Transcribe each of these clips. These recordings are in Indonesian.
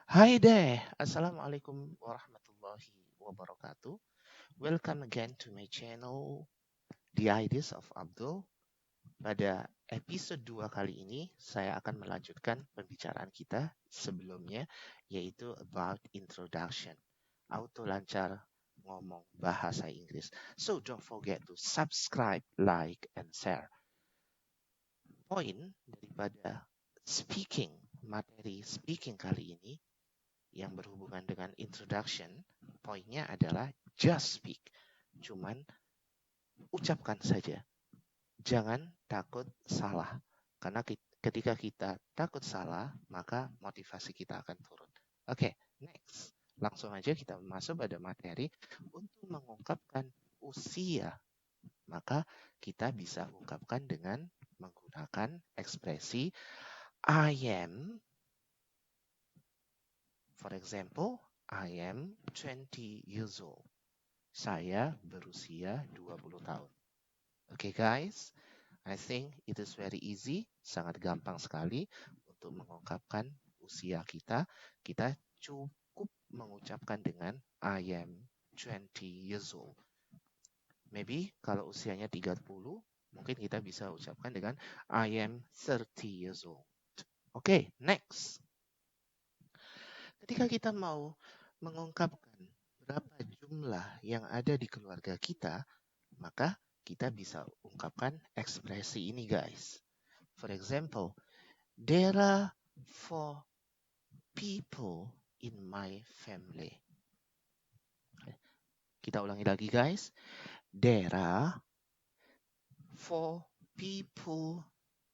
Hi there, Assalamualaikum warahmatullahi wabarakatuh. Welcome again to my channel, The Ideas of Abdul. Pada episode 2 kali ini, saya akan melanjutkan pembicaraan kita sebelumnya, yaitu about introduction. Auto lancar ngomong bahasa Inggris. So don't forget to subscribe, like, and share. Poin daripada materi speaking kali ini yang berhubungan dengan introduction, poinnya adalah just speak. Cuman ucapkan saja. Jangan takut salah. Karena ketika kita takut salah, maka motivasi kita akan turun. Oke, next. Langsung aja kita masuk pada materi untuk mengungkapkan usia. Maka kita bisa ungkapkan dengan menggunakan ekspresi I am. For example, I am 20 years old. Saya berusia 20 tahun. Oke guys, I think it is very easy, sangat gampang sekali untuk mengungkapkan usia kita. Kita cukup mengucapkan dengan I am 20 years old. Maybe kalau usianya 30, mungkin kita bisa ucapkan dengan I am 30 years old. Oke, next. Ketika kita mau mengungkapkan berapa jumlah yang ada di keluarga kita, maka kita bisa ungkapkan ekspresi ini, guys. For example, there are 4 people in my family. Kita ulangi lagi, guys. There are 4 people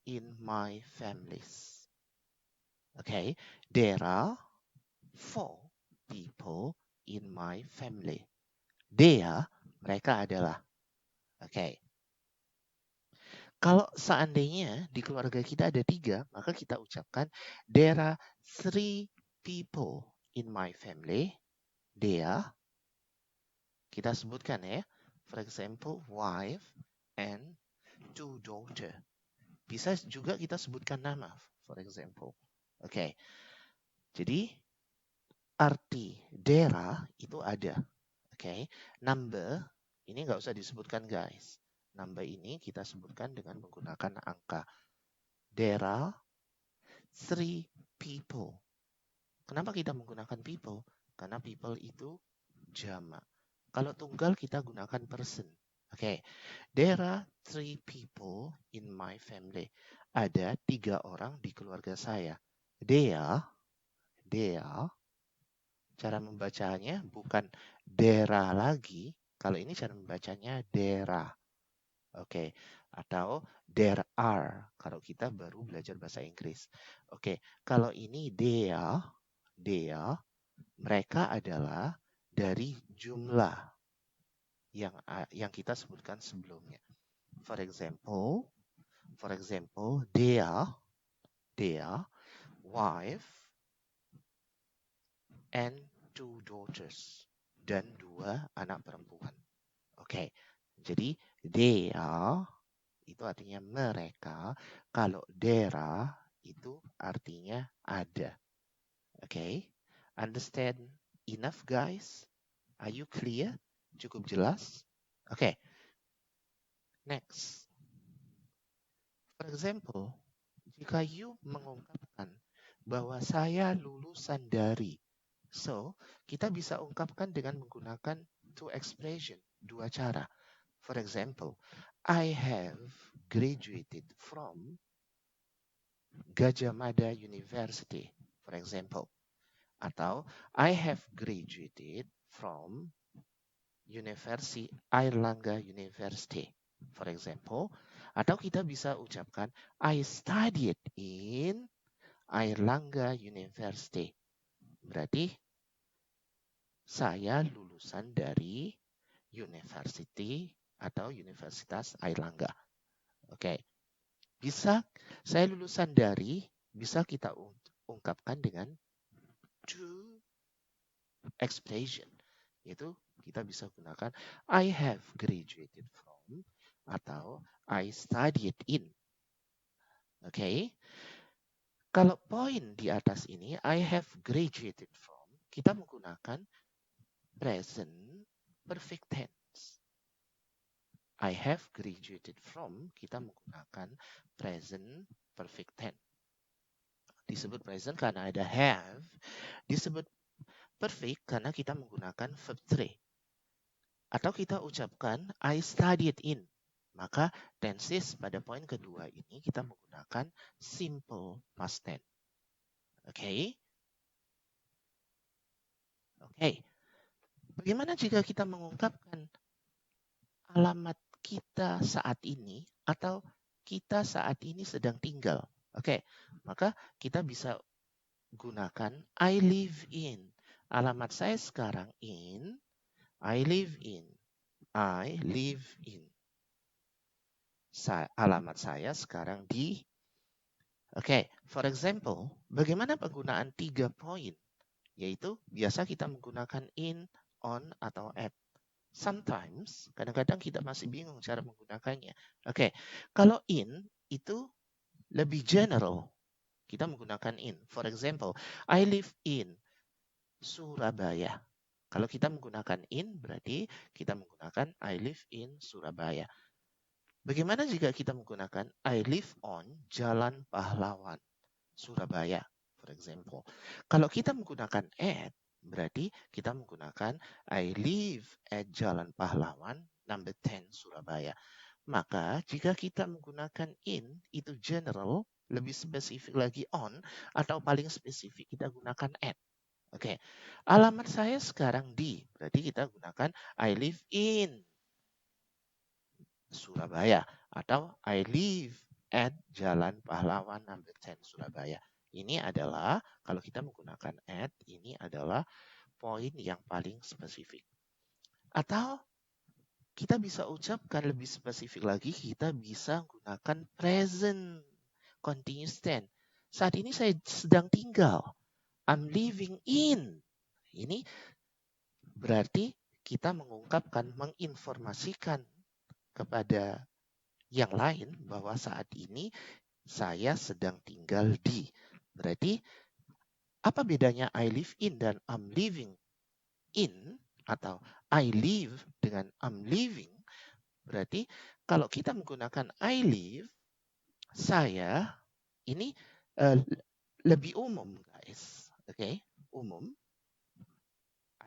in my families. Okay, there are 4 people in my family. Dia, mereka adalah. Okay. Kalau seandainya di keluarga kita ada 3, maka kita ucapkan there are 3 people in my family. Dia, kita sebutkan ya. For example, wife and 2 daughter. Bisa juga kita sebutkan nama, for example. Oke. Jadi arti dera itu ada. Oke. Number ini nggak usah disebutkan, guys. Number ini kita sebutkan dengan menggunakan angka. There are 3 people. Kenapa kita menggunakan people? Karena people itu jamak. Kalau tunggal kita gunakan person. Oke. There are 3 people in my family. Ada 3 orang di keluarga saya. Dia, cara membacanya bukan dera lagi. Kalau ini cara membacanya dera. Oke. Atau there are. Kalau kita baru belajar bahasa Inggris. Oke. Kalau ini dia, mereka adalah dari jumlah yang kita sebutkan sebelumnya. For example, their wife and 2 daughters, dan 2 anak perempuan. Oke, jadi their itu artinya mereka, kalau dera itu artinya ada. Oke, understand enough, guys? Are you clear? Cukup jelas? Oke, next. For example, jika you mengungkapkan bahwa saya lulusan dari, so kita bisa ungkapkan dengan menggunakan 2 expression, 2 cara. For example, I have graduated from Gajah Mada University, for example. Atau I have graduated from University Airlangga University, for example. Atau kita bisa ucapkan I studied in Airlangga University. Berarti saya lulusan dari university atau Universitas Airlangga. Oke. Bisa saya lulusan dari, bisa kita ungkapkan dengan 2 expression. Yaitu kita bisa gunakan I have graduated from atau I studied in. Oke. Kalau poin di atas ini, I have graduated from, kita menggunakan present perfect tense. I have graduated from, kita menggunakan present perfect tense. Disebut present karena ada have, disebut perfect karena kita menggunakan verb 3. Atau kita ucapkan I studied in. Maka tenses pada poin kedua ini kita menggunakan simple past tense. Oke? Oke. Bagaimana jika kita mengungkapkan alamat kita saat ini atau kita saat ini sedang tinggal? Oke. Maka kita bisa gunakan I live in. Alamat saya sekarang in. I live in. I live in. Alamat saya sekarang di. Oke, for example, bagaimana penggunaan 3 poin? Yaitu biasa kita menggunakan in, on, atau at. Sometimes, kadang-kadang kita masih bingung cara menggunakannya. Oke, kalau in itu lebih general. Kita menggunakan in. For example, I live in Surabaya. Kalau kita menggunakan in, berarti kita menggunakan I live in Surabaya. Bagaimana jika kita menggunakan I live on Jalan Pahlawan, Surabaya, for example. Kalau kita menggunakan at, berarti kita menggunakan I live at Jalan Pahlawan, number 10, Surabaya. Maka jika kita menggunakan in, itu general, lebih spesifik lagi on, atau paling spesifik kita gunakan at. Oke, alamat saya sekarang di, berarti kita gunakan I live in Surabaya atau I live at Jalan Pahlawan number 10 Surabaya. Ini adalah kalau kita menggunakan at, ini adalah poin yang paling spesifik. Atau kita bisa ucapkan lebih spesifik lagi, kita bisa gunakan present continuous tense. Saat ini saya sedang tinggal. I'm living in. Ini berarti kita mengungkapkan, menginformasikan kepada yang lain bahwa saat ini saya sedang tinggal di. Berarti apa bedanya I live in dan I'm living in atau I live dengan I'm living? Berarti kalau kita menggunakan I live, saya ini lebih umum, guys. Oke, umum.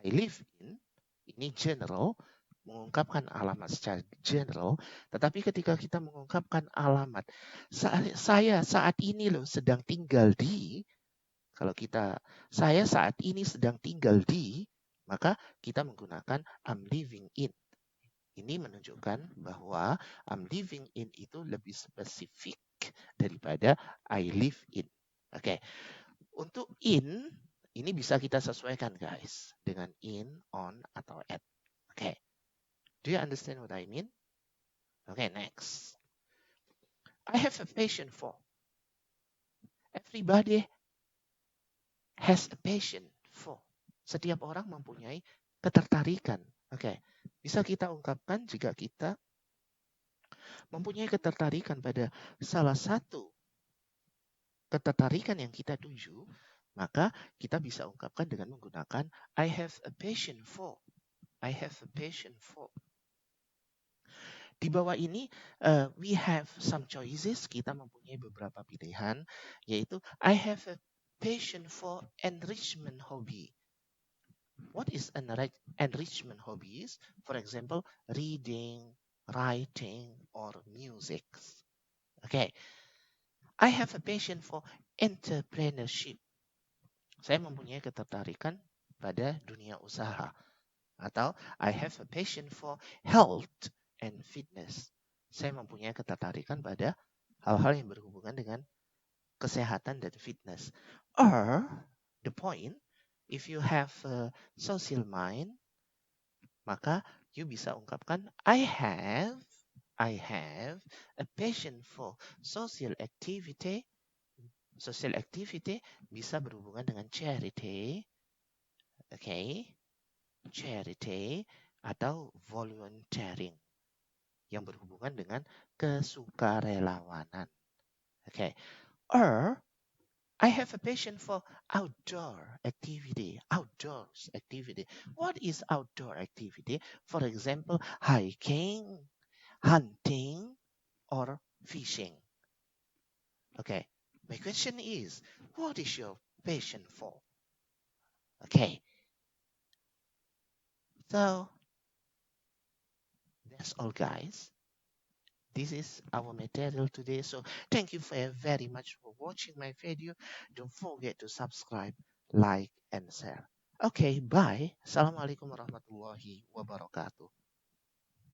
I live in ini general, mengungkapkan alamat secara general, tetapi ketika kita mengungkapkan alamat, saya saat ini loh sedang tinggal di, kalau saya saat ini sedang tinggal di, maka kita menggunakan I'm living in. Ini menunjukkan bahwa I'm living in itu lebih spesifik daripada I live in. Oke, untuk in, ini bisa kita sesuaikan guys, dengan in, on, atau at. Okay. Do you understand what I mean? Okay, next. I have a passion for. Everybody has a passion for. Setiap orang mempunyai ketertarikan. Okay. Bisa kita ungkapkan jika kita mempunyai ketertarikan pada salah satu ketertarikan yang kita tuju, maka kita bisa ungkapkan dengan menggunakan I have a passion for. I have a passion for. Di bawah ini, we have some choices. Kita mempunyai beberapa pilihan, yaitu I have a passion for enrichment hobby. What is enrichment hobbies? For example, reading, writing, or music. Okay. I have a passion for entrepreneurship. Saya mempunyai ketertarikan pada dunia usaha. Atau I have a passion for health and fitness. Saya mempunyai ketertarikan pada hal-hal yang berhubungan dengan kesehatan dan fitness. Or the point, if you have a social mind, maka you bisa ungkapkan I have a passion for social activity. Social activity bisa berhubungan dengan charity. Okay. Charity atau volunteering yang berhubungan dengan kesukarelawanan. Okay. Or I have a passion for outdoor activity, outdoors activity. What is outdoor activity? For example, hiking, hunting, or fishing. Okay. My question is, what is your passion for? Okay. So that's all, guys. This is our material today. So thank you very much for watching my video. Don't forget to subscribe, like, and share. Okay, bye. Assalamualaikum warahmatullahi wabarakatuh.